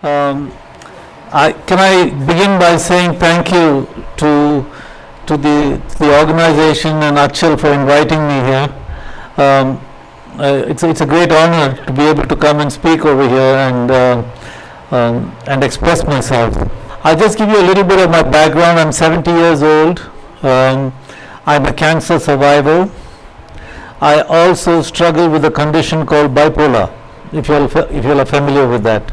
Um, can I begin by saying thank you to the organization and Achal for inviting me here. Um, it's a great honor to be able to come and speak over here and express myself. I'll just give you a little bit of my background. I'm 70 years old. I'm a cancer survivor. I also struggle with a condition called bipolar, if you're familiar with that.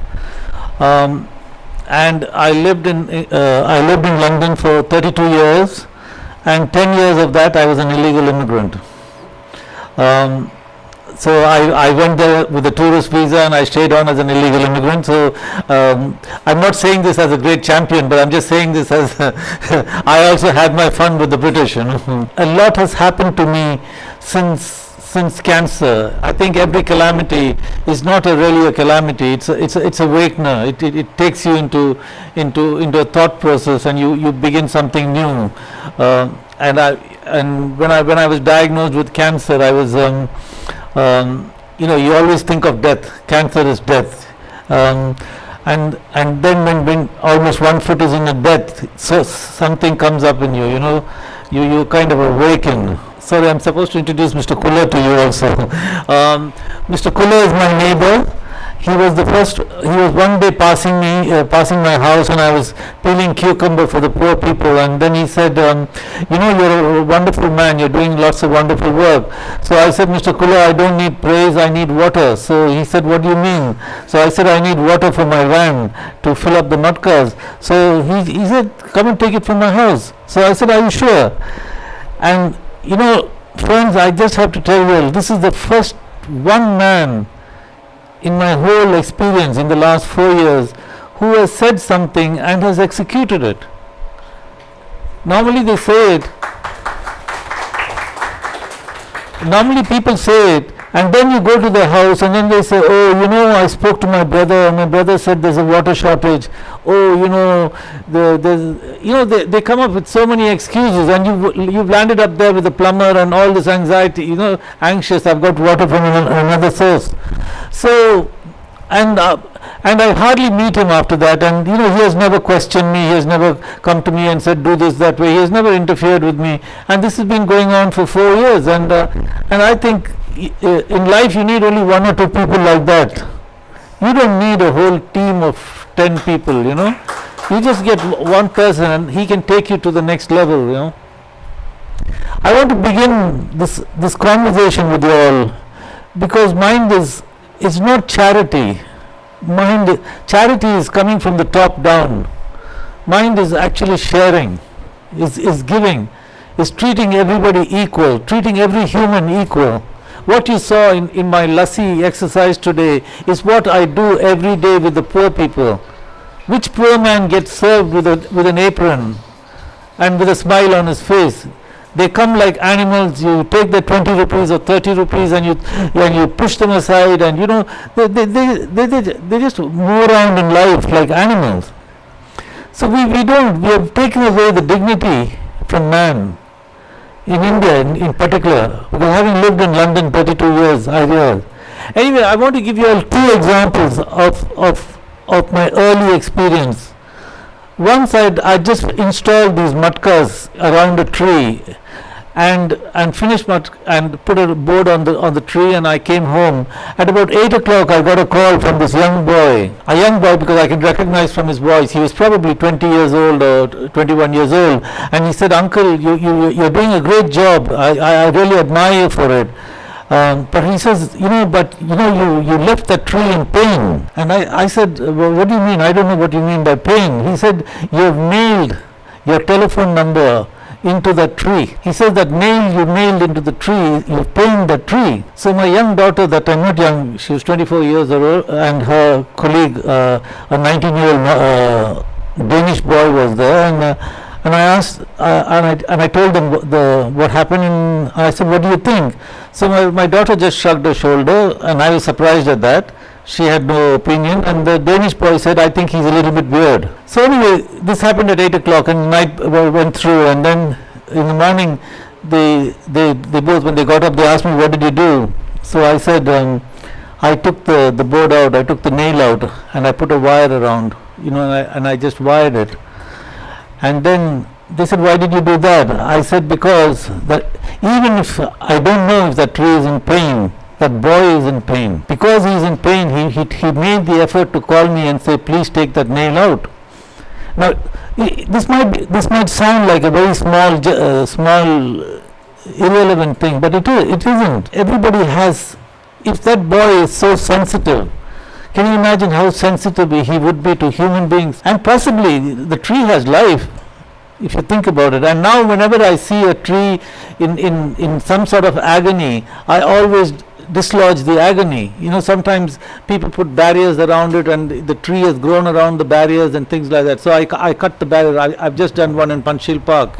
And I lived in London for 32 years, and 10 years of that I was an illegal immigrant. So I went there with a tourist visa and I stayed on as an illegal immigrant. So I'm not saying this as a great champion, but I'm just saying this as I also had my fun with the British. A lot has happened to me since cancer. I think every calamity is not really a calamity. It's a awakener. It takes you into a thought process, and you begin something new. And when I was diagnosed with cancer, I was you always think of death. Cancer is death. And then when almost one foot is in a death, so something comes up in you. You kind of awaken. Sorry, I'm supposed to introduce Mr. Kuller to you also. Mr. Kuller is my neighbor. He was one day passing my house, and I was peeling cucumber for the poor people, and then he said, you're a wonderful man, you're doing lots of wonderful work. So I said, Mr. Kuller, I don't need praise, I need water. So he said, what do you mean? So I said, I need water for my van to fill up the matkas. So he said, come and take it from my house. So I said, are you sure? And friends, I just have to tell you, this is the first one man in my whole experience in the last 4 years who has said something and has executed it. Normally people say it, and then you go to the house and then they say, oh, I spoke to my brother, and my brother said there's a water shortage. Oh, they come up with so many excuses, and you've landed up there with the plumber and all this anxiety, anxious, I've got water from another source. So, and I hardly meet him after that, and he has never questioned me, he has never come to me and said do this, that way, he has never interfered with me, and this has been going on for 4 years, and I think in life you need only 1 or 2 people like that. You don't need a whole team of 10 people, you just get one person and he can take you to the next level. I want to begin this conversation with you all because mind is not charity. Charity is coming from the top down. Mind is actually sharing, is giving, is treating everybody equal, treating every human equal. What you saw in my lassi exercise today is what I do every day with the poor people. Which poor man gets served with an apron and with a smile on his face? They come like animals. You take the 20 rupees or 30 rupees and you push them aside, and they just move around in life like animals. So we have taken away the dignity from man. In India in particular, because having lived in London 32 years, I realize. Anyway, I want to give you all 2 examples of my early experience. Once I just installed these matkas around a tree and finished and put a board on the tree, and I came home. At about 8 o'clock I got a call from this young boy, because I can recognize from his voice. He was probably 20 years old or 21 years old, and he said, Uncle, you're doing a great job. I really admire you for it. But he says, you left that tree in pain. And I said, well, what do you mean? I don't know what you mean by pain. He said, you've nailed your telephone number into the tree. He says that nail you nailed into the tree, you painted the tree. So my young daughter, that time not young, she was 24 years old, and her colleague, a 19-year-old Danish boy was there, and I asked, and I told them what happened, and I said, what do you think? So my daughter just shrugged her shoulder, and I was surprised at that. She had no opinion, and the Danish boy said, I think he's a little bit weird. So anyway, this happened at 8 o'clock, and night went through, and then in the morning, they both, when they got up, they asked me, what did you do? So I said, I took the board out, I took the nail out, and I put a wire around, and I just wired it. And then they said, why did you do that? I said, because that even if I don't know if that tree is in pain, that boy is in pain. Because he is in pain, he made the effort to call me and say, please take that nail out. Now, this might sound like a very small, irrelevant thing, but it isn't. Everybody has. If that boy is so sensitive, can you imagine how sensitive he would be to human beings? And possibly the tree has life, if you think about it. And now whenever I see a tree in some sort of agony, I always dislodge the agony. Sometimes people put barriers around it, and the tree has grown around the barriers and things like that. So I cut the barrier. I've just done one in Panchsheel Park.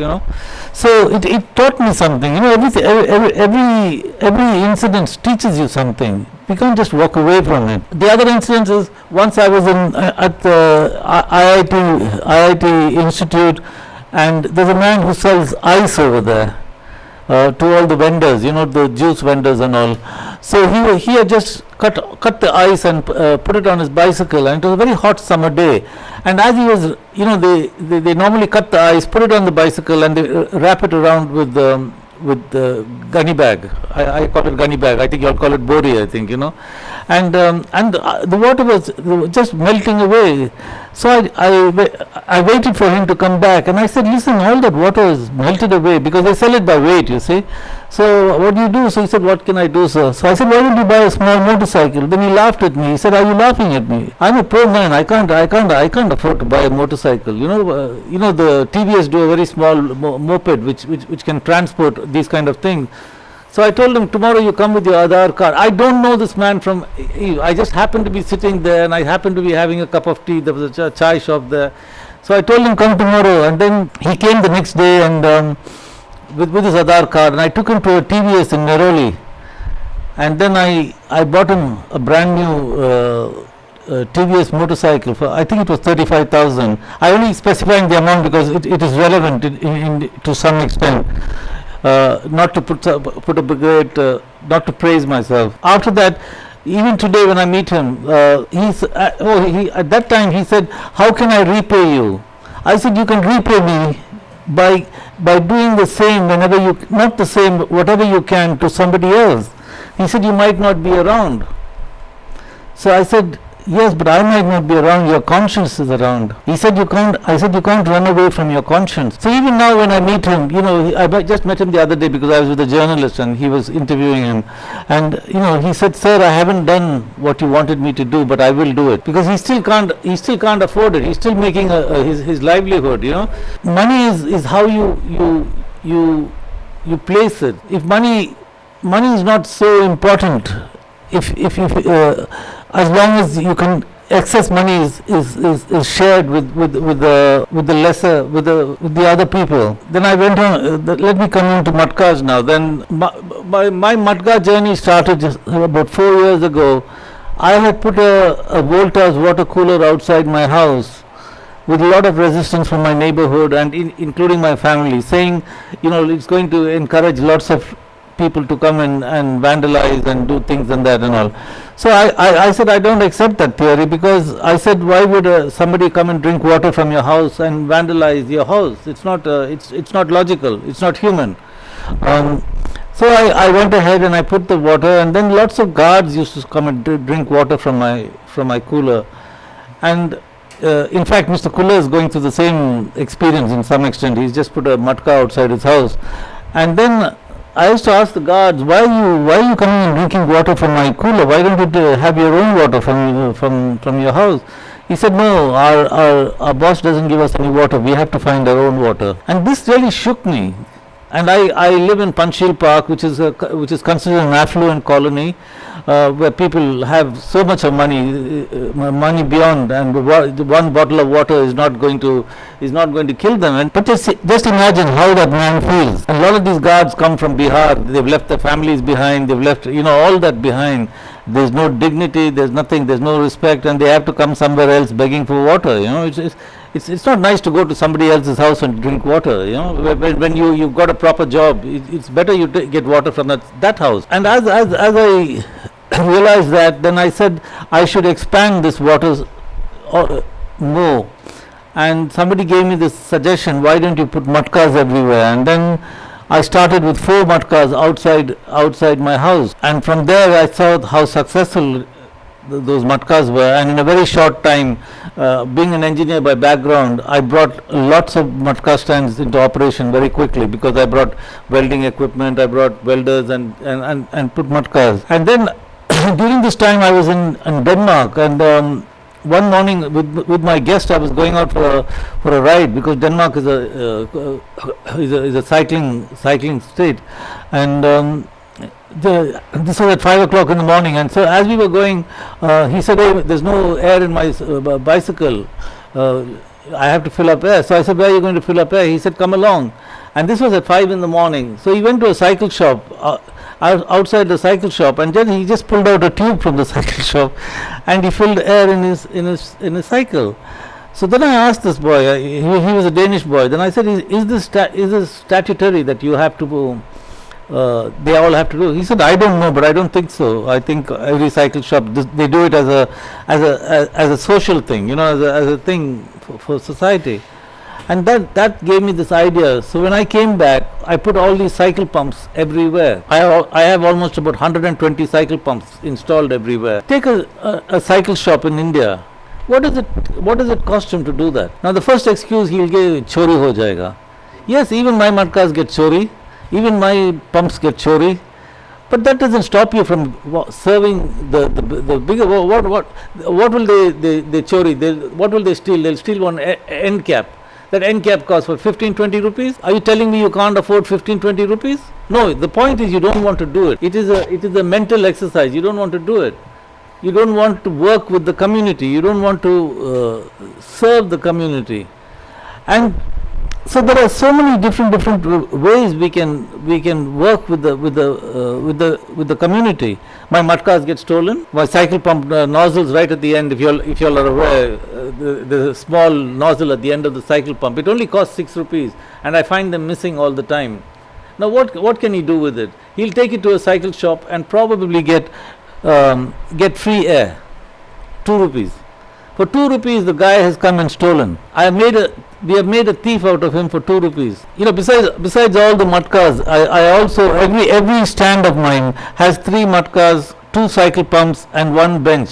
So it taught me something. Every incident teaches you something. We can't just walk away from it. The other incident is, once I was at the IIT Institute, and there's a man who sells ice over there. To all the vendors, the juice vendors and all. So he had just cut the ice and put it on his bicycle, and it was a very hot summer day. And as he was, they normally cut the ice, put it on the bicycle, and they wrap it around with the gunny bag. I call it gunny bag. I think you all call it bori. I think and the water was just melting away. So I waited for him to come back, and I said, listen, all that water is melted away, because they sell it by weight, you see. So what do you do? So he said, what can I do, sir? So I said, why don't you buy a small motorcycle? Then he laughed at me. He said, are you laughing at me? I'm a poor man. I can't afford to buy a motorcycle. The TVS do a very small moped which can transport these kind of things. So I told him, tomorrow you come with your Aadhaar card. I don't know this man from, I just happened to be sitting there, and I happened to be having a cup of tea. There was a chai shop there. So I told him, come tomorrow. And then he came the next day, and with his Aadhaar card, and I took him to a TVS in Neroli. And then I bought him a brand new TVS motorcycle for, I think it was 35,000. I only specifying the amount because it is relevant to some extent. Not to put a great, not to praise myself. After that, even today when I meet him, at that time he said, how can I repay you? I said, you can repay me by doing the same whatever you can to somebody else. He said, you might not be around. So I said, yes, but I might not be around, your conscience is around. He said, you can't. I said, you can't run away from your conscience. So even now when I meet him, I just met him the other day because I was with a journalist and he was interviewing him. And, he said, sir, I haven't done what you wanted me to do, but I will do it. Because he still can't afford it. He's still making his livelihood, Money is how you place it. If money is not so important, if as long as you can, excess money is shared with the lesser, with the other people. Then I went on. Let me come on to matkas now. Then my matka journey started just about 4 years ago. I had put a Voltas water cooler outside my house with a lot of resistance from my neighborhood and including my family, saying, it's going to encourage lots of people to come and vandalize and do things and that and all. So I said, I don't accept that theory, because I said, why would somebody come and drink water from your house and vandalize your house? It's not it's not logical, it's not human. So I went ahead and I put the water, and then lots of guards used to come and drink water from my cooler. And in fact, Mr. Kulla is going through the same experience in some extent. He's just put a matka outside his house. And then I used to ask the guards, why are you coming and drinking water from my cooler? Why don't you have your own water from your house? He said, no, our boss doesn't give us any water. We have to find our own water. And this really shook me. And I live in Panchsheel Park, which is considered an affluent colony, where people have so much of money beyond, and one bottle of water is not going to kill them. But just imagine how that man feels. And a lot of these guards come from Bihar. They've left their families behind. They've left all that behind. There's no dignity. There's nothing. There's no respect, and they have to come somewhere else begging for water. It's not nice to go to somebody else's house and drink water. When you've got a proper job, it's better you get water from that house. And as I realized that, then I said I should expand this water more. And somebody gave me this suggestion, why don't you put matkas everywhere? And then I started with 4 matkas outside my house, and from there I saw how successful those matkas were. And in a very short time, being an engineer by background, I brought lots of matka stands into operation very quickly, because I brought welding equipment, I brought welders and put matkas. And then during this time I was in Denmark, and one morning with my guest I was going out for a ride, because Denmark is a cycling state, and this was at 5 o'clock in the morning. And so as we were going, he said, "Oh, there's no air in my bicycle, I have to fill up air." So I said, "Where are you going to fill up air?" He said, "Come along." And this was at 5 in the morning. So he went to a cycle shop, outside the cycle shop, and then he just pulled out a tube from the cycle shop and he filled air in his cycle. So then I asked this boy, he was a Danish boy, then I said, is this statutory that you have to they all have to do? He said, "I don't know, but I don't think so. I think every cycle shop, they do it as a social thing, as a thing for society." And that gave me this idea. So when I came back, I put all these cycle pumps everywhere. I have almost about 120 cycle pumps installed everywhere. Take a cycle shop in India. What does it cost him to do that? Now the first excuse he'll give, "Chori ho jayega." Yes, even my matkas get chori, even my pumps get chori, but that doesn't stop you from serving the bigger. What will they chori? What will they steal? They'll steal one end cap. That end cap costs for 15-20 rupees. Are you telling me you can't afford 15-20 rupees? No, the point is you don't want to do it. It is a mental exercise. You don't want to do it. You don't want to work with the community. You don't want to serve the community. And so there are so many different ways we can work with the community. My matkas get stolen. My cycle pump nozzles right at the end. If you all are aware, there's a small nozzle at the end of the cycle pump. It only costs 6 rupees, and I find them missing all the time. Now what can he do with it? He'll take it to a cycle shop and probably get free air. 2 rupees. For 2 rupees, the guy has come and stolen. We have made a thief out of him for 2 rupees. Besides all the matkas, I also, every stand of mine has 3 matkas, 2 cycle pumps and 1 bench.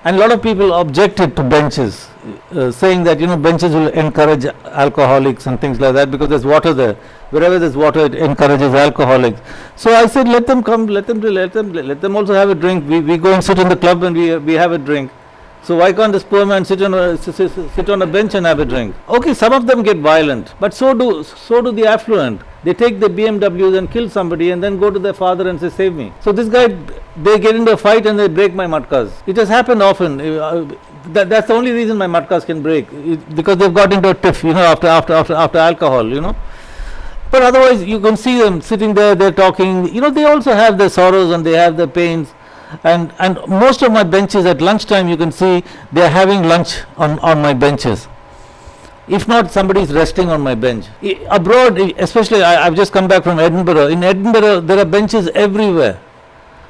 And a lot of people objected to benches, saying that benches will encourage alcoholics and things like that, because there's water there. Wherever there's water, it encourages alcoholics. So I said, let them come, let them also have a drink. We go and sit in the club and we have a drink. So why can't this poor man sit on a bench and have a drink? Okay, some of them get violent, but so do the affluent. They take their BMWs and kill somebody and then go to their father and say, "Save me." So this guy, they get into a fight and they break my matkas. It has happened often. That's the only reason my matkas can break, because they've got into a tiff, after alcohol, But otherwise, you can see them sitting there, they're talking. They also have their sorrows and they have their pains. And most of my benches at lunchtime, you can see they are having lunch on my benches. If not, somebody is resting on my bench. Abroad, especially, I've just come back from Edinburgh. In Edinburgh, there are benches everywhere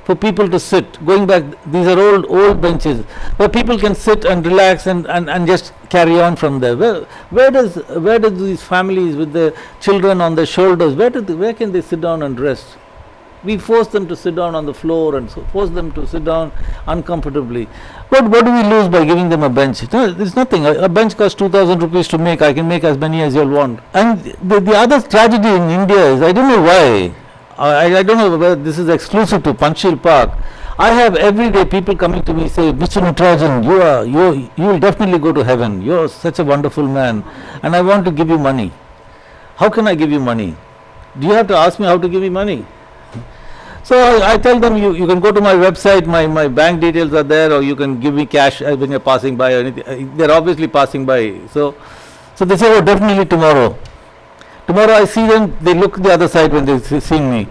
for people to sit. Going back, these are old benches where people can sit and relax and just carry on from there. Where does these families with their children on their shoulders, where can they sit down and rest? We force them to sit down on the floor and force them to sit down uncomfortably. What do we lose by giving them a bench? No, there's nothing. A bench costs 2,000 rupees to make. I can make as many as you'll want. And the other tragedy in India is, I don't know why. I don't know whether this is exclusive to Panchsheel Park. I have everyday people coming to me say, "Mr. Natarajan, you will definitely go to heaven. You're such a wonderful man, and I want to give you money." How can I give you money? Do you have to ask me how to give me money? So I tell them, you can go to my website, my bank details are there, or you can give me cash when you're passing by or anything. They're obviously passing by. So they say, "Oh, definitely tomorrow." Tomorrow I see them, they look the other side when they see me.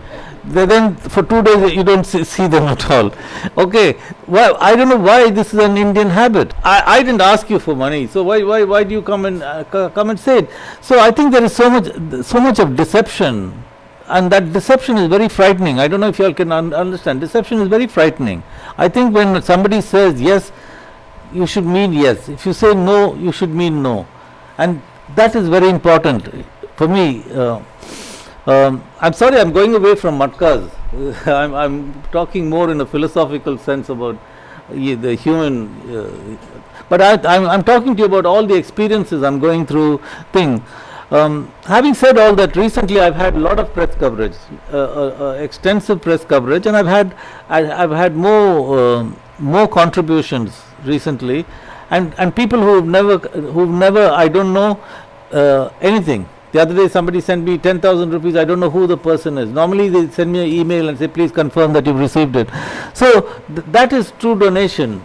Then for 2 days you don't see them at all. Okay, well, I don't know why this is an Indian habit. I didn't ask you for money, so why do you come and say it? So I think there is so much of deception. and that deception is very frightening. I don't know if you all can understand. Deception is very frightening. I think when somebody says yes, you should mean yes. If you say no, you should mean no, and that is very important for me. I'm sorry, I'm going away from matkas. I'm talking more in a philosophical sense about the human, but I'm talking to you about all the experiences I'm going through thing. Having said all that, recently I've had a lot of press coverage, extensive press coverage, and I've had more contributions recently, and people who've never I don't know anything. The other day somebody sent me 10,000 rupees. I don't know who the person is. Normally they send me an email and say, please confirm that you've received it. So that is true donation,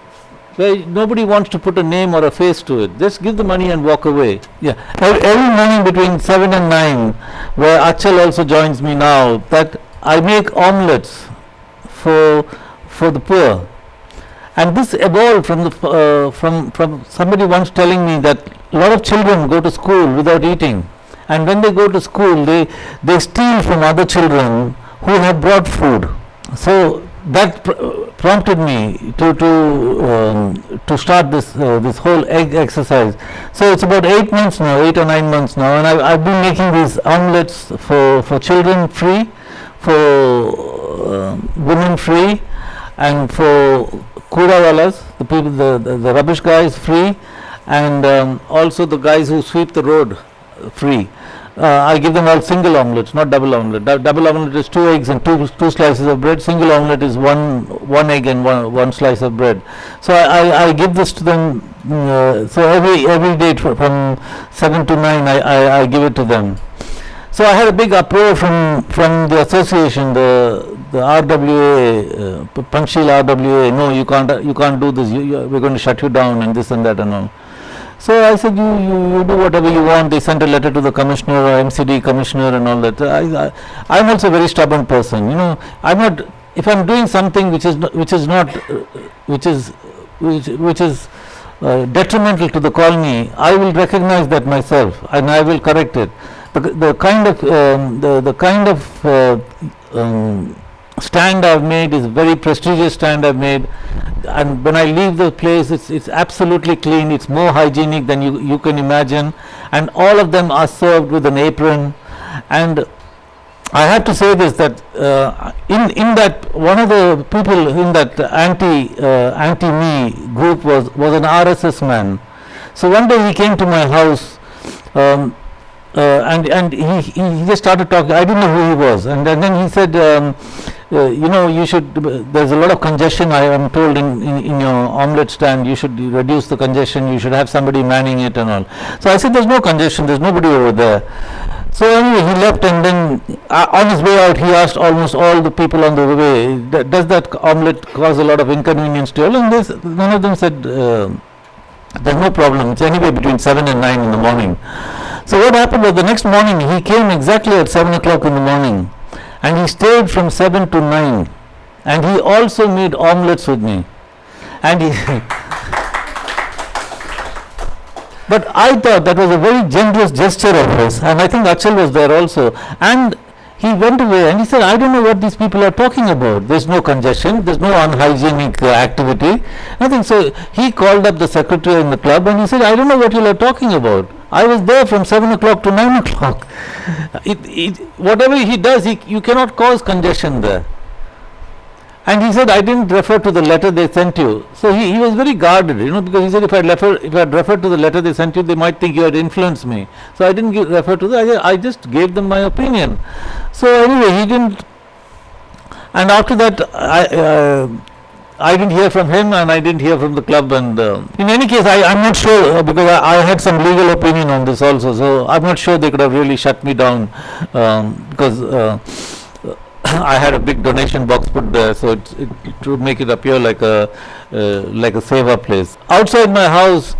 where nobody wants to put a name or a face to it. Just give the money and walk away. Yeah. Every morning between 7 and 9, where Achal also joins me now, that I make omelets for the poor. And this evolved from somebody once telling me that a lot of children go to school without eating. And when they go to school, they steal from other children who have brought food. So that prompted me to start this whole egg exercise. So it's about 8 months now, 8 or 9 months now, and I've been making these omelets for children free, for women free, and for kurawalas, the people, the rubbish guys free, and also the guys who sweep the road free. I give them all single omelets, not double omelet. Double omelet is 2 eggs and two slices of bread. Single omelet is one egg and one slice of bread. So I give this to them. So every day from 7 to 9 I give it to them. So I had a big uproar from the association, the RWA, Panchsheel RWA. No, you can't do this. We're going to shut you down and this and that and all. So I said, you do whatever you want. They sent a letter to the commissioner or MCD commissioner and all that. I'm also a very stubborn person. I'm not. If I'm doing something which is detrimental to the colony, I will recognize that myself and I will correct it. The kind of stand I've made is a very prestigious stand I've made, and when I leave the place, it's absolutely clean. It's more hygienic than you can imagine, and all of them are served with an apron. And I have to say this, that in that one of the people in that anti-me group was an RSS man. So one day he came to my house. And he just started talking. I didn't know who he was, and then he said, you should. There's a lot of congestion, I am told, in your omelette stand. You should reduce the congestion. You should have somebody manning it and all. So I said, there's no congestion. There's nobody over there. So anyway, he left, and then on his way out, he asked almost all the people on the way, does that omelette cause a lot of inconvenience to you? And none of them said, there's no problem. It's anyway between 7 and 9 in the morning. So what happened was, the next morning he came exactly at 7 o'clock in the morning, and he stayed from 7 to 9, and he also made omelets with me. And but I thought that was a very generous gesture of his, and I think Achal was there also. And he went away and he said, I don't know what these people are talking about. There's no congestion, there's no unhygienic activity, nothing. So he called up the secretary in the club and he said, I don't know what you are talking about. I was there from 7 o'clock to 9 o'clock. Whatever he does, you cannot cause congestion there. And he said, I didn't refer to the letter they sent you. So he was very guarded, because he said, if I had referred to the letter they sent you, they might think you had influenced me. So I didn't refer to that. I just gave them my opinion. So anyway, he didn't. And after that, I didn't hear from him, and I didn't hear from the club. And in any case, I'm not sure, because I had some legal opinion on this also. So I'm not sure they could have really shut me down, because I had a big donation box put there, so it would make it appear like a seva place. Outside my house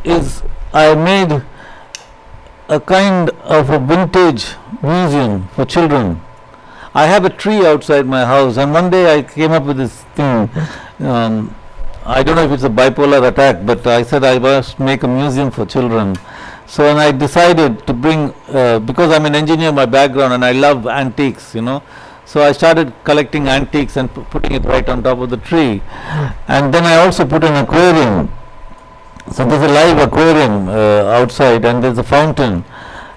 I made a kind of a vintage museum for children. I have a tree outside my house, and one day I came up with this thing. I don't know if it's a bipolar attack, but I said I must make a museum for children. So and I decided to bring, because I'm an engineer by background and I love antiques, you know. So I started collecting antiques and putting it right on top of the tree. And then I also put an aquarium. So there's a live aquarium outside, and there's a fountain,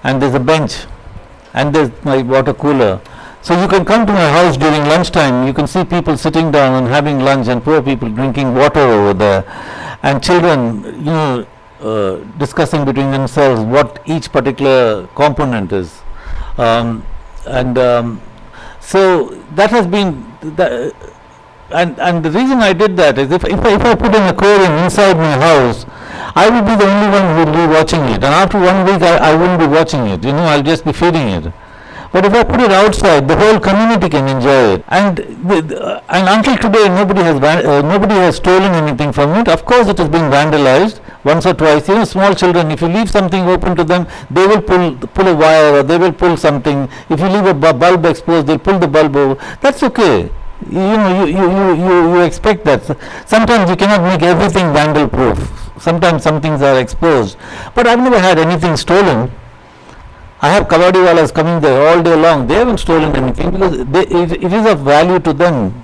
and there's a bench, and there's my water cooler. So you can come to my house during lunchtime. You can see people sitting down and having lunch, and poor people drinking water over there, and children, you know, discussing between themselves what each particular component is. So that has been the, and the reason I did that is if I put an aquarium inside my house, I will be the only one who will be watching it, and after 1 week I wouldn't be watching it, you know, I'll just be feeding it. But if I put it outside, the whole community can enjoy it. And until today, nobody has stolen anything from it. Of course, it has been vandalized once or twice. You know, small children, if you leave something open to them, they will pull a wire, or they will pull something. If you leave a bulb exposed, they'll pull the bulb over. That's okay. You know, you expect that. Sometimes you cannot make everything vandal proof. Sometimes some things are exposed. But I've never had anything stolen. I have kabadiwalas coming there all day long. They haven't stolen anything because it is of value to them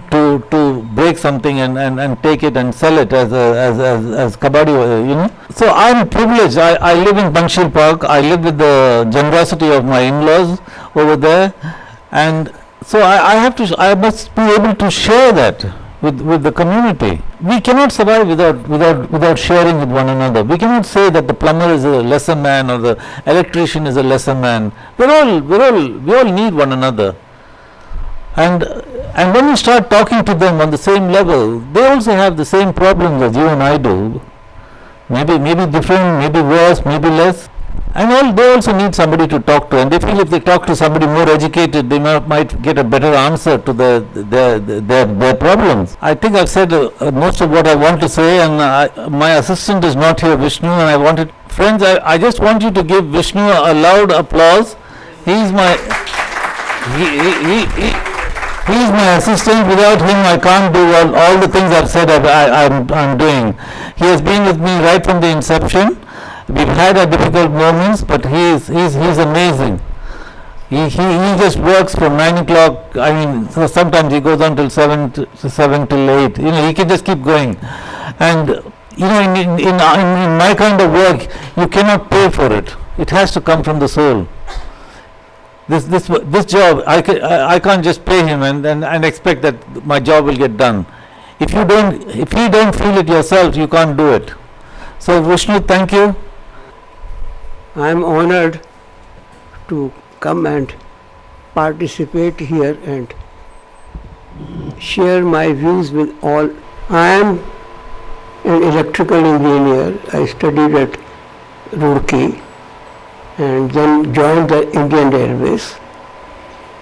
to break something and take it and sell it as kabadi, you know. So I'm privileged. I live in Banshil Park. I live with the generosity of my in-laws over there, and so I must be able to share that with the community. We cannot survive without sharing with one another. We cannot say that the plumber is a lesser man or the electrician is a lesser man. We all need one another. And when we start talking to them on the same level, they also have the same problems as you and I do. Maybe different, maybe worse, maybe less. And they also need somebody to talk to, and they feel if they talk to somebody more educated, they might get a better answer to their problems. I think I've said most of what I want to say, and my assistant is not here, Vishnu, and friends, I just want you to give Vishnu a loud applause. He's my assistant. Without him, I can't do all the things I've said I'm doing. He has been with me right from the inception. We've had our difficult moments, but he's amazing. He just works from 9 o'clock. I mean, so sometimes he goes on till 7 till 8. You know, he can just keep going. And you know, in my kind of work, you cannot pay for it. It has to come from the soul. This job, I can't just pay him and expect that my job will get done. If you don't feel it yourself, you can't do it. So Vishnu, thank you. I am honored to come and participate here and share my views with all. I am an electrical engineer. I studied at Roorkee and then joined the Indian Railways.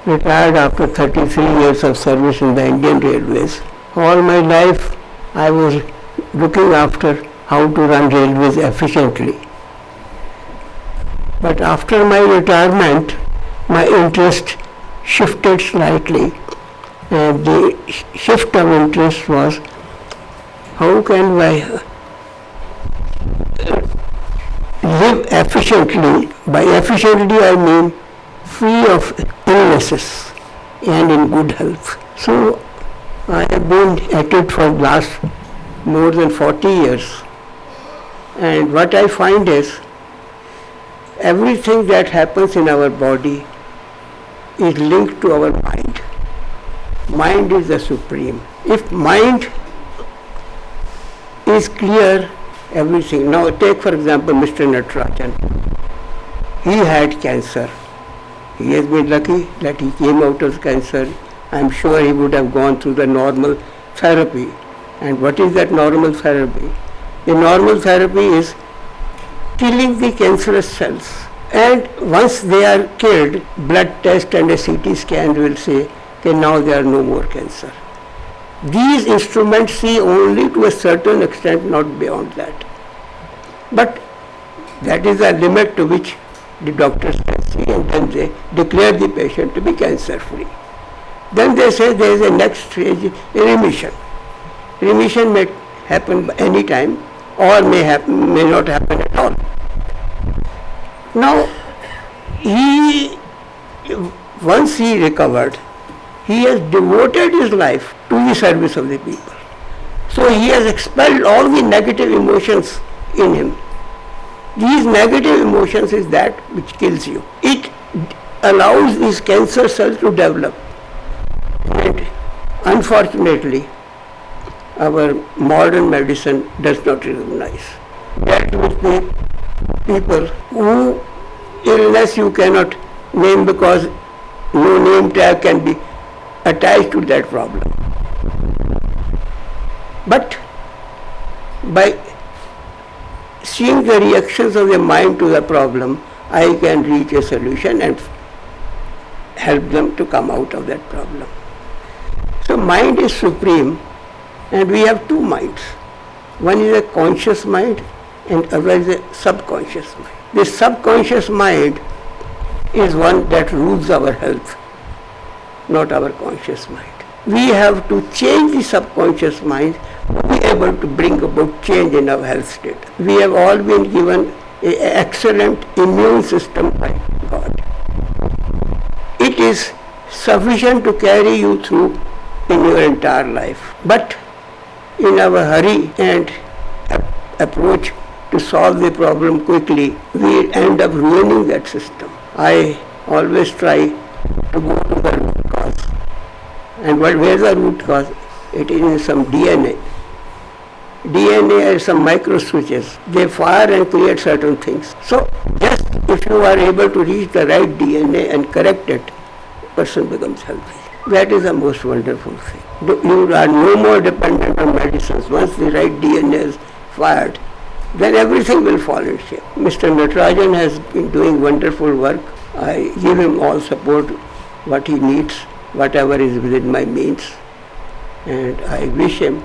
Retired after 33 years of service in the Indian Railways. All my life I was looking after how to run railways efficiently. But after my retirement, my interest shifted slightly, and the shift of interest was how can I live efficiently. By efficiently I mean free of illnesses and in good health. So I have been at it for the last more than 40 years, and what I find is everything that happens in our body is linked to our mind. Mind is the supreme. If mind is clear, everything. Now take for example Mr. Natarajan. He had cancer. He has been lucky that he came out of cancer. I am sure he would have gone through the normal therapy. And what is that normal therapy? The normal therapy is killing the cancerous cells, and once they are killed, blood test and a CT scan will say, okay, now there are no more cancer. These instruments see only to a certain extent, not beyond that. But that is the limit to which the doctors can see, and then they declare the patient to be cancer free. Then they say there is a next stage, a remission. Remission may happen any time or may not happen at all. Now, he, once he recovered, he has devoted his life to the service of the people. So he has expelled all the negative emotions in him. These negative emotions is that which kills you. It allows these cancer cells to develop. And unfortunately, our modern medicine does not recognize that with the people who illness you cannot name because no name tag can be attached to that problem. But by seeing the reactions of the mind to the problem, I can reach a solution and help them to come out of that problem. So mind is supreme, and we have two minds. One is a conscious mind and other is a subconscious mind. The subconscious mind is one that rules our health, not our conscious mind. We have to change the subconscious mind to be able to bring about change in our health state. We have all been given an excellent immune system by God. It is sufficient to carry you through in your entire life. But in our hurry and approach to solve the problem quickly, we end up ruining that system. I always try to go to the root cause. And where is the root cause? It is in some DNA. DNA are some micro switches. They fire and create certain things. So just if you are able to reach the right DNA and correct it, person becomes healthy. That is the most wonderful thing. You are no more dependent on medicines. Once the right DNA is fired, then everything will fall in shape. Mr. Natarajan has been doing wonderful work. I give him all support, what he needs, whatever is within my means. And I wish him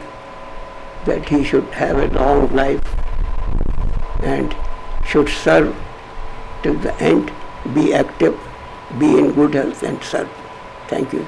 that he should have a long life and should serve till the end, be active, be in good health and serve. Thank you.